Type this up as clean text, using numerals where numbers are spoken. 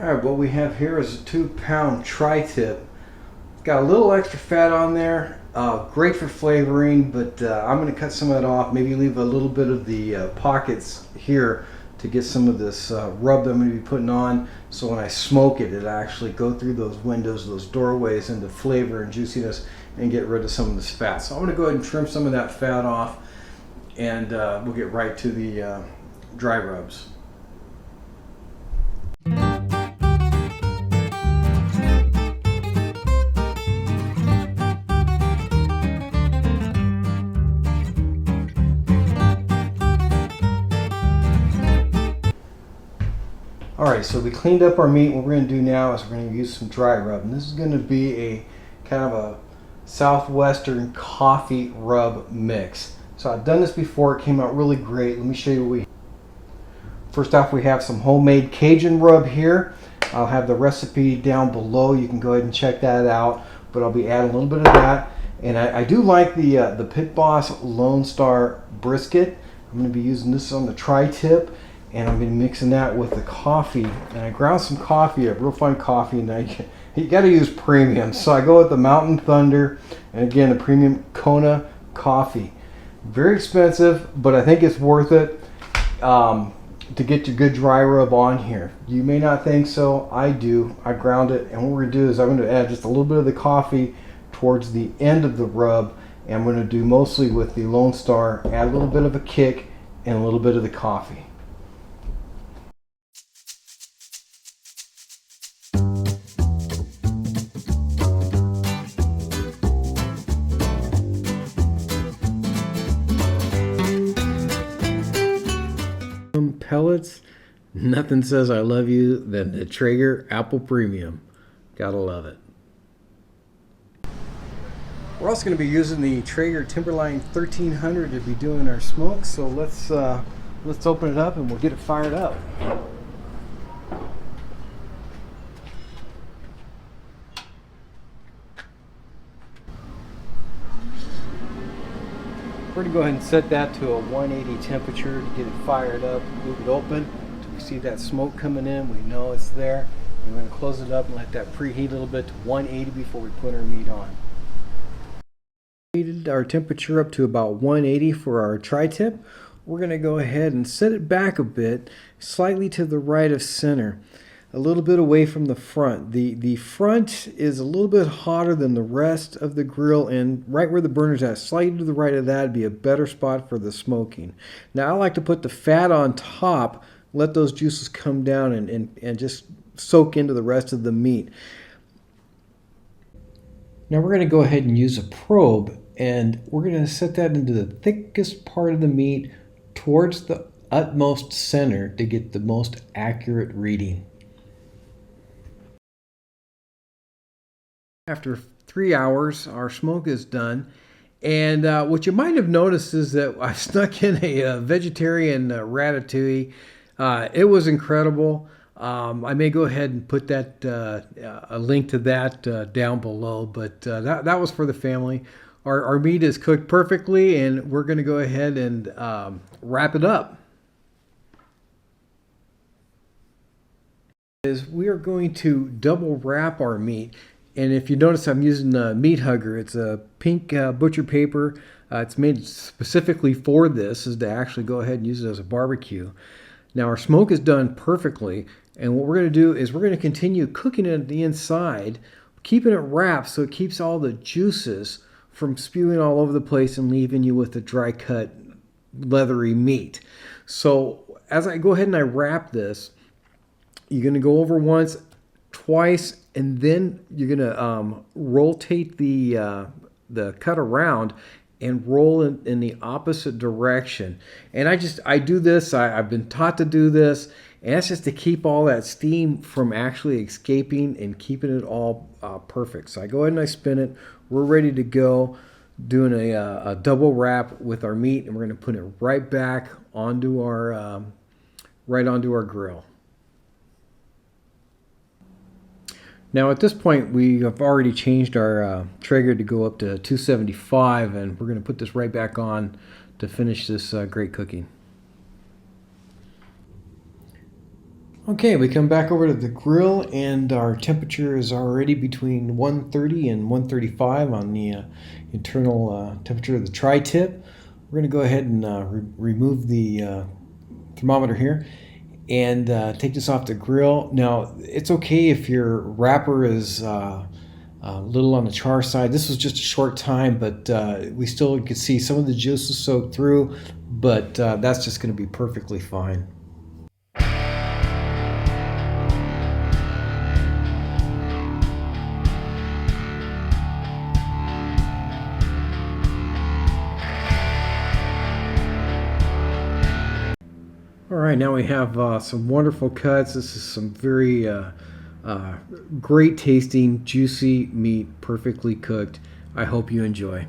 Alright, what we have here is a 2-pound tri-tip. It's got a little extra fat on there, great for flavoring, but I'm going to cut some of that off, maybe leave a little bit of the pockets here to get some of this rub that I'm going to be putting on, so when I smoke it, it'll actually go through those windows, those doorways into flavor and juiciness and get rid of some of this fat. So I'm going to go ahead and trim some of that fat off, and we'll get right to the dry rubs. Alright, so we cleaned up our meat. What we're going to do now is we're going to use some dry rub. And this is going to be a kind of a Southwestern coffee rub mix. So I've done this before. It came out really great. Let me show you what we have. First off, we have some homemade Cajun rub here. I'll have the recipe down below. You can go ahead and check that out. But I'll be adding a little bit of that. And I do like the Pit Boss Lone Star brisket. I'm going to be using this on the tri-tip. And I'm going to be mixing that with the coffee. And I ground some coffee up, real fine coffee. And you got to use premium. So I go with the Mountain Thunder. And again, the premium Kona coffee. Very expensive, but I think it's worth it to get your good dry rub on here. You may not think so. I do. I ground it. And what we're going to do is I'm going to add just a little bit of the coffee towards the end of the rub. And I'm going to do mostly with the Lone Star. Add a little bit of a kick and a little bit of the coffee. Pellets, nothing says I love you than the Traeger Apple Premium. Gotta love it. We're also going to be using the Traeger Timberline 1300 to be doing our smoke, so let's open it up and we'll get it fired up. We're going to go ahead and set that to a 180 temperature to get it fired up. Move it open until we see that smoke coming in. We know it's there. We're going to close it up and let that preheat a little bit to 180 before we put our meat on. Heated our temperature up to about 180 for our tri-tip. We're going to go ahead and set it back a bit, slightly to the right of center. A little bit away from the front. The front is a little bit hotter than the rest of the grill, and right where the burner's at, slightly to the right of that, would be a better spot for the smoking. Now I like to put the fat on top, let those juices come down and just soak into the rest of the meat. Now we're going to go ahead and use a probe, and we're going to set that into the thickest part of the meat towards the utmost center to get the most accurate reading. After 3 hours, our smoke is done, and what you might have noticed is that I snuck in a vegetarian ratatouille. It was incredible. I may go ahead and put that a link to that down below, but that was for the family. Our meat is cooked perfectly, and we're going to go ahead and wrap it up. We are going to double wrap our meat. And if you notice, I'm using a meat hugger. It's a pink butcher paper. It's made specifically for this, is to actually go ahead and use it as a barbecue. Now our smoke is done perfectly, and what we're going to do is we're going to continue cooking it at the inside, keeping it wrapped so it keeps all the juices from spewing all over the place and leaving you with the dry cut, leathery meat. So as I go ahead and I wrap this, you're going to go over once, twice, and then you're gonna rotate the cut around and roll in the opposite direction. And I do this. I've been taught to do this, and that's just to keep all that steam from actually escaping and keeping it all perfect. So I go ahead and I spin it. We're ready to go, doing a double wrap with our meat, and we're gonna put it right back onto our grill. Now at this point, we have already changed our Traeger to go up to 275, and we're going to put this right back on to finish this great cooking. Okay, we come back over to the grill, and our temperature is already between 130 and 135 on the internal temperature of the tri-tip. We're going to go ahead and remove the thermometer here and take this off the grill. Now, it's okay if your wrapper is a little on the char side. This was just a short time, but we still could see some of the juices soaked through, but that's just going to be perfectly fine. All right, now we have some wonderful cuts. This is some very uh, great tasting, juicy meat, perfectly cooked. I hope you enjoy.